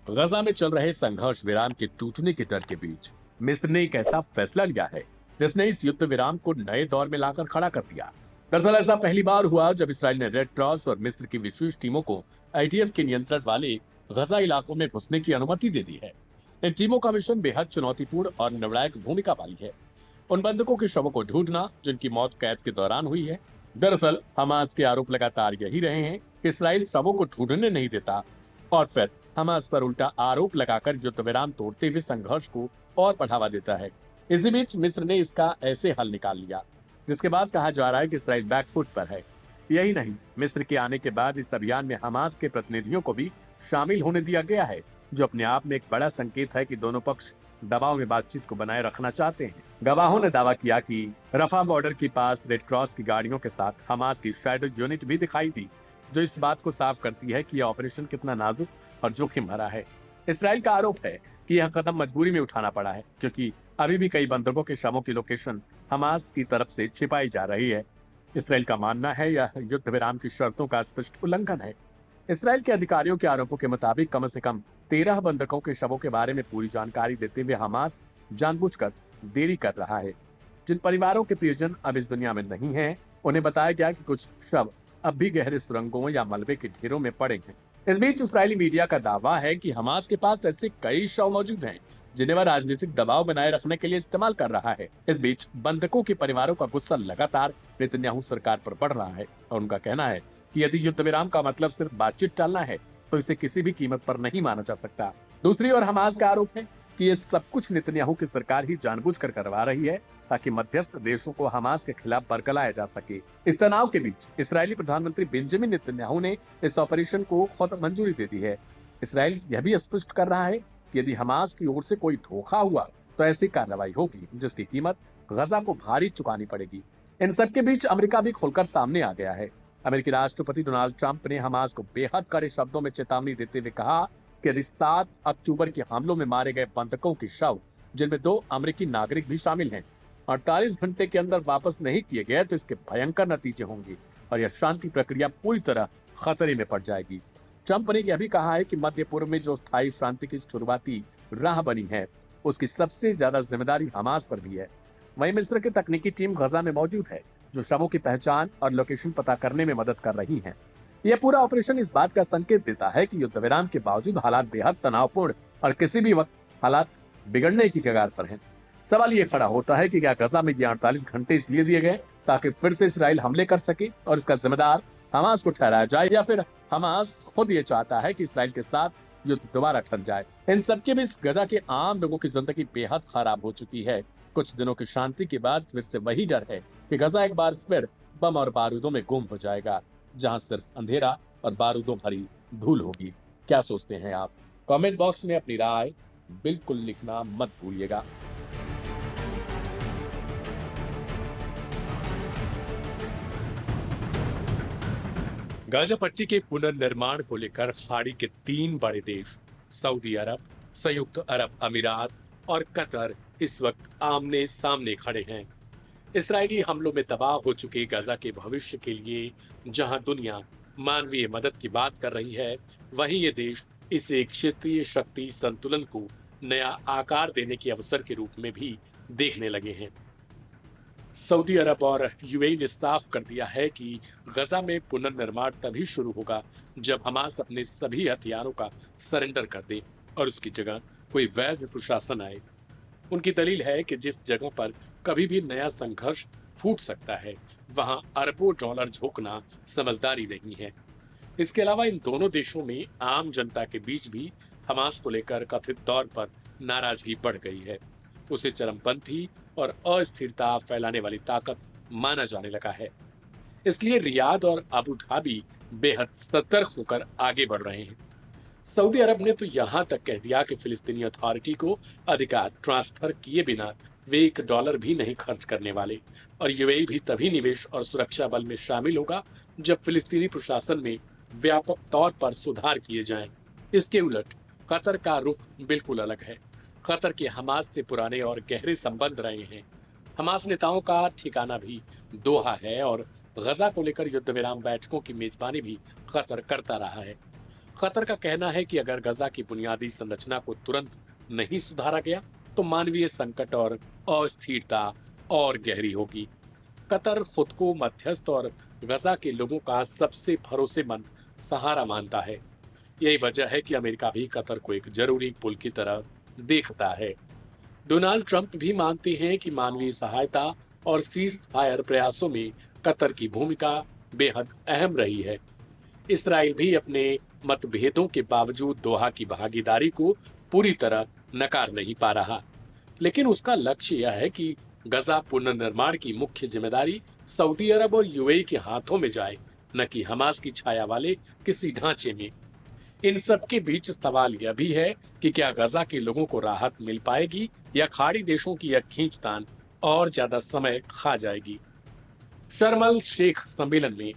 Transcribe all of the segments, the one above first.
गजा में चल रहे संघर्ष विराम के टूटने के डर के बीच मिस्र ने एक ऐसा फैसला लिया है जिसने इस युद्ध विराम को नए दौर में लाकर खड़ा कर दिया। दरअसल ऐसा पहली बार हुआ जब इसराइल ने रेड क्रॉस और मिस्र की विशेष टीमों को आईटीएफ के नियंत्रण वाले गजा इलाकों में घुसने की अनुमति दे दी है। इन टीमों का मिशन बेहद चुनौतीपूर्ण और निर्णायक भूमिका वाली है। उन बंधकों के शवों को ढूंढना जिनकी मौत कैद के दौरान हुई है। दरअसल हमास के आरोप लगातार यही रहे हैं कि इसराइल शवों को ढूंढने नहीं देता और फिर हमास पर उल्टा आरोप लगाकर युद्ध विराम तोड़ते हुए संघर्ष को और बढ़ावा देता है। इसी बीच मिस्र ने इसका ऐसे हल निकाल लिया जिसके बाद कहा जा रहा है कि इसराइल बैकफुट पर है। यही नहीं, मिस्र के आने के बाद इस अभियान में हमास के प्रतिनिधियों को भी शामिल होने दिया गया है, जो अपने आप में एक बड़ा संकेत है कि दोनों पक्ष दबाव में बातचीत को बनाए रखना चाहते हैं। गवाहों ने दावा किया कि रफा बॉर्डर के पास रेड क्रॉस की गाड़ियों के साथ हमास की शैडो यूनिट भी दिखाई दी, जो इस बात को साफ करती है कि यह ऑपरेशन कितना नाजुक और जोखिम भरा है। इसराइल का आरोप है कि यह कदम मजबूरी में उठाना पड़ा है क्योंकि अभी भी कई बंधकों के शवों की लोकेशन हमास की तरफ से छिपाई जा रही है। इसराइल का मानना है यह युद्ध विराम की शर्तों का स्पष्ट उल्लंघन है। इसराइल के अधिकारियों के आरोपों के मुताबिक कम से कम 13 बंधकों के शवों के बारे में पूरी जानकारी देते हुए हमास जानबूझकर देरी कर रहा है। जिन परिवारों के प्रियजन अब इस दुनिया में नहीं हैं, उन्हें बताया गया कि कुछ शव अब भी गहरे सुरंगों या मलबे के ढेरों में पड़े हैं। इस बीच इस्राएली मीडिया का दावा है कि हमास के पास ऐसे कई शव मौजूद हैं जिन्हें वह राजनीतिक दबाव बनाए रखने के लिए इस्तेमाल कर रहा है। इस बीच बंधकों के परिवारों का गुस्सा लगातार नेतन्याहू सरकार पर बढ़ रहा है और उनका कहना है कि यदि युद्ध विराम का मतलब सिर्फ बातचीत टालना है तो इसे किसी भी कीमत पर नहीं माना जा सकता। दूसरी ओर हमास का आरोप है कि ये सब कुछ नेतन्याहू की सरकार ही जानबूझकर करवा रही है ताकि मध्यस्थ देशों को हमास के खिलाफ बरगलाया जा सके। इस तनाव के बीच इसराइली प्रधानमंत्री बेंजामिन नेतन्याहू ने इस ऑपरेशन को खुद मंजूरी दे दी है। इसराइल यह भी स्पष्ट कर रहा है कि यदि हमास की ओर से कोई धोखा हुआ तो ऐसी कार्रवाई होगी जिसकी कीमत गजा को भारी चुकानी पड़ेगी। इन सबके बीच अमेरिका भी खुलकर सामने आ गया है। अमेरिकी राष्ट्रपति डोनाल्ड ट्रंप ने हमास को बेहद कड़े शब्दों में चेतावनी देते हुए कहा कि यदि 7 अक्टूबर के हमलों में मारे गए बंधकों के शव, जिनमें 2 अमेरिकी नागरिक भी शामिल हैं, 48 घंटे के अंदर वापस नहीं किए गए तो इसके भयंकर नतीजे होंगे और यह शांति प्रक्रिया पूरी तरह खतरे में पड़ जाएगी। ट्रंप ने यह भी कहा है कि मध्य पूर्व में जो स्थायी शांति की शुरुआती राह बनी है उसकी सबसे ज्यादा जिम्मेदारी हमास पर भी है। वहीं मिस्र की तकनीकी टीम गजा में मौजूद है जो शवों की पहचान और लोकेशन पता करने में मदद कर रही है। यह पूरा ऑपरेशन इस बात का संकेत देता है कि युद्ध विराम के बावजूद हालात बेहद तनावपूर्ण और किसी भी वक्त हालात बिगड़ने की कगार पर हैं। सवाल ये खड़ा होता है कि क्या गजा में ये 48 घंटे इसलिए दिए गए ताकि फिर से इसराइल हमले कर सके और इसका जिम्मेदार हमास को ठहराया जाए, या फिर हमास खुद ये चाहता है कि इसराइल के साथ युद्ध दोबारा ठन जाए। इन सबके बीच गजा के आम लोगों की जिंदगी बेहद खराब हो चुकी है। कुछ दिनों की शांति के बाद फिर से वही डर है कि गजा एक बार फिर बम और बारूदों में गुम हो जाएगा, जहां सिर्फ अंधेरा और बारूदों भरी धूल होगी। क्या सोचते हैं आप? कमेंट बॉक्स में अपनी राय बिल्कुल लिखना मत भूलिएगा। गाजा पट्टी के पुनर्निर्माण को लेकर खाड़ी के 3 बड़े देश सऊदी अरब, संयुक्त अरब अमीरात और कतर इस वक्त आमने सामने खड़े हैं। इसराइली हमलों में तबाह हो चुके गाजा के भविष्य के लिए जहां दुनिया मानवीय मदद की बात कर रही है, वहीं ये देश इसे क्षेत्रीय शक्ति संतुलन को नया आकार देने के अवसर के रूप में भी देखने लगे हैं। सऊदी अरब और यूएई ने साफ कर दिया है कि गजा में पुनर्निर्माण तभी शुरू होगा जब हमास अपने सभी हथियारों का सरेंडर कर दे और उसकी जगह कोई वैध प्रशासन आए। उनकी दलील है कि जिस जगह पर कभी भी नया संघर्ष फूट सकता है वहां अरबों डॉलर झोंकना समझदारी नहीं है। इसके अलावा इन दोनों देशों में आम जनता के बीच भी हमास को लेकर कथित तौर पर नाराजगी बढ़ गई है। उसे चरमपंथी और अस्थिरता फैलाने वाली ताकत माना जाने लगा है। इसलिए रियाद और अबू धाबी बेहद सतर्क होकर आगे बढ़ रहे हैं। सऊदी अरब ने तो यहां तक कह दिया कि फिलिस्तीनी अथॉरिटी को अधिकार ट्रांसफर किए बिना वे $1 भी नहीं खर्च करने वाले, और यूएई भी तभी निवेश और सुरक्षा बल में शामिल होगा जब फिलिस्तीनी प्रशासन में व्यापक तौर पर सुधार किए जाएं। इसके उलट कतर का रुख बिल्कुल अलग है। कतर के हमास से पुराने और गहरे संबंध रहे हैं। हमास नेताओं का ठिकाना भी दोहा है और गजा को लेकर युद्ध विराम बैठकों की मेजबानी भी कतर करता रहा है। कतर का कहना है कि अगर गजा की बुनियादी संरचना को तुरंत नहीं सुधारा गया तो मानवीय संकट और अस्थिरता और गहरी होगी। कतर खुद को मध्यस्थ और गजा के लोगों का सबसे भरोसेमंद सहारा मानता है। यही वजह है कि अमेरिका भी कतर को एक जरूरी पुल की तरह देखता है। डोनाल्ड ट्रंप भी मानते हैं कि मानवीय सहायता और सीज फायर प्रयासों में कतर की भूमिका बेहद अहम रही है। इसराइल भी अपने मतभेदों के बावजूद दोहा की भागीदारी को पूरी तरह नकार नहीं पा रहा, लेकिन उसका लक्ष्य यह है कि गजा पुनर्निर्माण की मुख्य जिम्मेदारी सऊदी अरब और यूएई के हाथों में जाए, न कि हमास की छाया वाले किसी ढांचे में। इन सब के बीच सवाल यह भी है कि क्या गजा के लोगों को राहत मिल पाएगी या खाड़ी देशों की यह खींचतान और ज्यादा समय खा जाएगी। शर्म अल शेख सम्मेलन में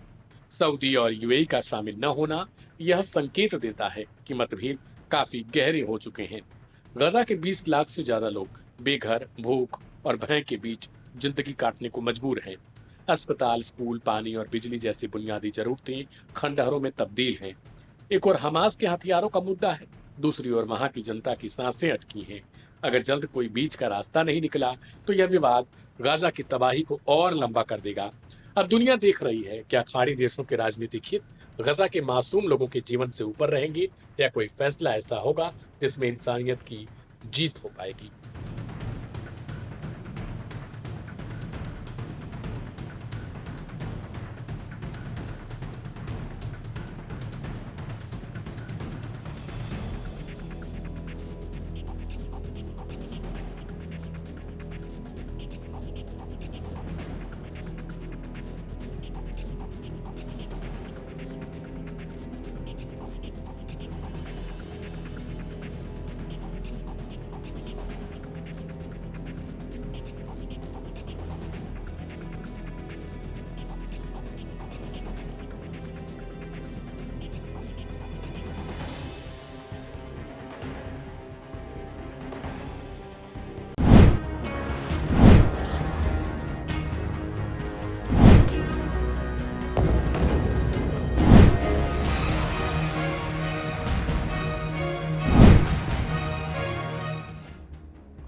सऊदी और यूएई का शामिल न होना यह संकेत देता है कि मतभेद काफी गहरे हो चुके हैं। गजा के 20 लाख से ज्यादा लोग बेघर, भूख और भय के बीच जिंदगी काटने को मजबूर हैं। अस्पताल, स्कूल, पानी और बिजली जैसी बुनियादी जरूरतें खंडहरों में तब्दील हैं। एक और हमास के हथियारों का मुद्दा है, दूसरी ओर वहां की जनता की सांसें अटकी हैं। अगर जल्द कोई बीच का रास्ता नहीं निकला तो यह विवाद गाजा की तबाही को और लंबा कर देगा। अब दुनिया देख रही है, क्या खाड़ी देशों के राजनीतिक हित गजा के मासूम लोगों के जीवन से ऊपर रहेंगे या कोई फैसला ऐसा होगा जिसमें इंसानियत की जीत हो पाएगी।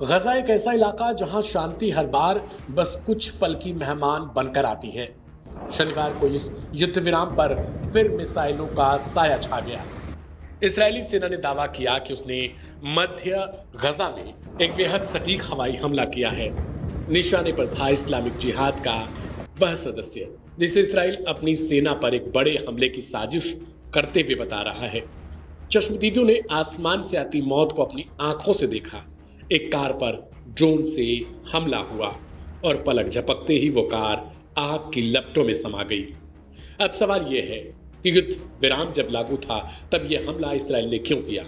गजा एक ऐसा इलाका जहां शांति हर बार बस कुछ पल की मेहमान बनकर आती है। शनिवार को इस युद्ध विराम पर फिर मिसाइलों का साया छा गया। इजरायली सेना ने दावा किया कि उसने मध्य गजा में एक बेहद सटीक हवाई हमला किया है। निशाने पर था इस्लामिक जिहाद का वह सदस्य जिसे इजराइल अपनी सेना पर एक बड़े हमले की साजिश करते हुए बता रहा है। चश्मदीदों ने आसमान से आती मौत को अपनी आंखों से देखा। एक कार पर ड्रोन से हमला हुआ और पलक झपकते ही वो कार आग की लपटों में समा गई। अब सवाल यह है कि युद्ध विराम जब लागू था तब यह हमला इस्राइल ने क्यों किया।